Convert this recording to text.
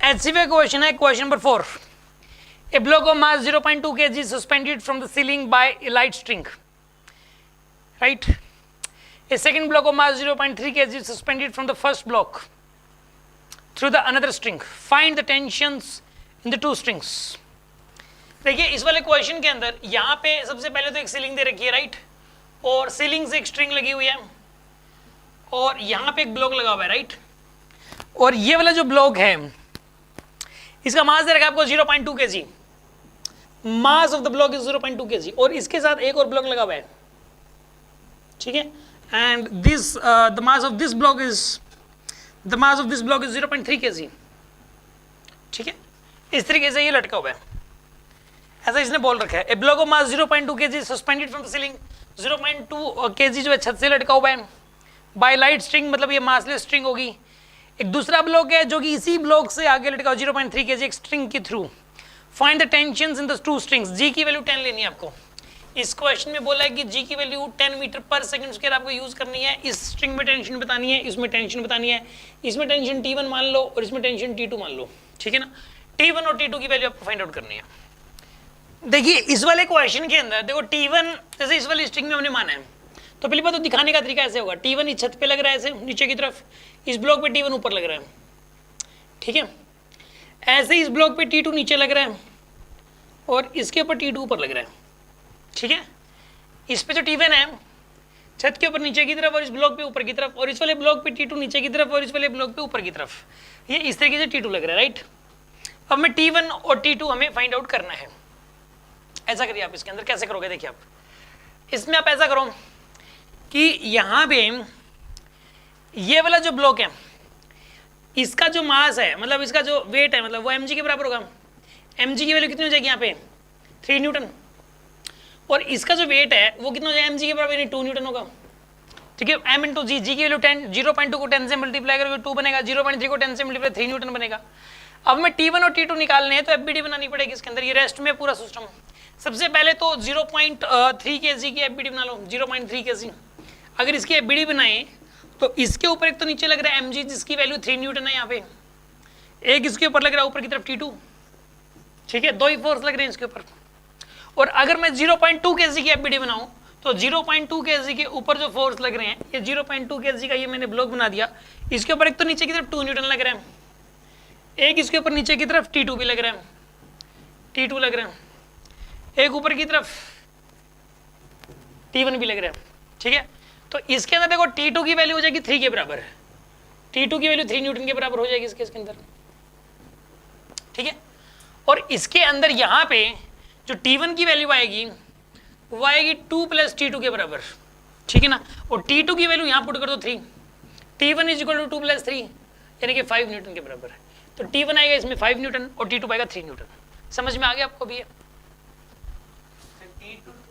HCV question है, question number 4. A block of mass 0.2 kg is suspended from the ceiling by a light string. Right? A second block of mass 0.3 kg is suspended from the first block through the another string. Find the tensions in the two strings. देखिए इस वाले question के अंदर यहाँ पे सबसे पहले तो एक सीलिंग दे रखी है, राइट, और सीलिंग से एक स्ट्रिंग लगी हुई है और यहाँ पे एक ब्लॉक लगा हुआ है, राइट, और ये वाला जो ब्लॉक है इसका मास दे रखा है आपको 0.2 kg. Mass of the block is 0.2 kg और इसके साथ एक और ब्लॉक लगा हुआ है, ठीक है, and this the mass of this block is 0.3 kg. ठीक है, इस तरीके से ये लटका हुआ है, ऐसा इसने बोल रखा है. A block of mass 0.2 kg suspended from the ceiling. 0.2 kg जो है छत से लटका हुआ है बाय लाइट स्ट्रिंग, मतलब ये मासलेस स्ट्रिंग होगी. एक दूसरा ब्लॉक है जो कि इसी ब्लॉक से आगे लटका हुआ 0.3 kg एक स्ट्रिंग के through. Find the tensions in the two strings. G की वैल्यू 10 लेनी है आपको. इस क्वेश्चन में बोला है कि जी की वैल्यू 10 मीटर पर सेकंड स्क्वायर आपको यूज करनी है. इस स्ट्रिंग में टेंशन बतानी है, इसमें टेंशन बतानी है. इसमें टेंशन T1 मान लो और इसमें टेंशन T2 मान लो, ठीक है ना. T1 और T2 की वैल्यू आपको फाइंड आउट करनी है. देखिए इस वाले क्वेश्चन के अंदर देखो T1 जैसे इस वाली स्ट्रिंग में हमने माना है, तो पहली बात तो दिखाने का तरीका ऐसे होगा. T1 इस छत पे लग रहा है ऐसे नीचे की तरफ, इस ब्लॉक पे T1 ऊपर लग रहा है, ठीक है. ऐसे इस ब्लॉक पे T2 नीचे लग रहा है और इसके ऊपर T2 ऊपर लग रहा है, ठीक है. इस पे जो T1 है छत के ऊपर नीचे की तरफ और इस ब्लॉक पे ऊपर की तरफ, और इस वाले ब्लॉक पे T2 नीचे की तरफ और इस वाले ब्लॉक पे ऊपर की तरफ. ये इस तरीके से T2 लग रहा है, राइट. अब मैं T1 और T2 हमें फाइंड आउट करना है. ऐसा करिए आप, इसके अंदर कैसे करोगे, देखिए आप इसमें आप ऐसा करो कि यहाँ पे ये वाला जो ब्लॉक है इसका जो मास है, मतलब इसका जो वेट है, मतलब वो mg के बराबर होगा. mg की वैल्यू कितनी हो जाएगी यहाँ पे 3 न्यूटन, और इसका जो वेट है वो कितना हो जाएगा mg के बराबर, यानी 2 न्यूटन होगा, ठीक है. m इंटू जी, जी की वैल्यू 10, 0.2 को 10 से मल्टीप्लाई करोगे 2 बनेगा, 0.3 को 10 से मल्टीप्लाई 3 न्यूटन बनेगा. अब मैं T1 और T2 निकालने हैं तो एफबीडी बनानी पड़ेगी इसके अंदर. ये रेस्ट में पूरा सिस्टम. सबसे पहले तो 0.3 kg की एफबीडी बना लो, 0.3 kg. अगर इसकी एफबीडी बनाए तो इसके ऊपर एक तो नीचे लग रहा है mg जिसकी वैल्यू 3 न्यूटन है यहाँ पे, एक इसके ऊपर लग रहा है ऊपर की तरफ T2, ठीक है. दो ही फोर्स लग रहे हैं इसके ऊपर. और अगर मैं 0.2 kg की एफबीडी बनाऊं तो 0.2 kg के ऊपर जो फोर्स लग रहे हैं, ये 0.2 kg का ये मैंने ब्लॉक बना दिया. इसके ऊपर एक तो नीचे की तरफ 2 न्यूटन लग रहे हैं, एक इसके ऊपर नीचे की तरफ T2 भी लग रहे हैं, T2 लग रहे हैं, एक ऊपर की तरफ T1 भी लग रहे हैं, ठीक है. तो इसके अंदर देखो T2 की वैल्यू हो जाएगी 3 के बराबर. T2 की वैल्यू 3 न्यूटन के बराबर हो जाएगी इसके अंदर, ठीक है. और इसके अंदर यहाँ पे जो T1 की वैल्यू आएगी वो आएगी 2 + T2 के बराबर, ठीक है ना. और T2 की वैल्यू यहाँ पुट कर दो 3, T1 = 2 + 3 यानी कि 5 न्यूटन के बराबर है. तो T1 आएगा इसमें 5 न्यूटन और T2 आएगा 3 न्यूटन. समझ में आ गया आपको भी? T2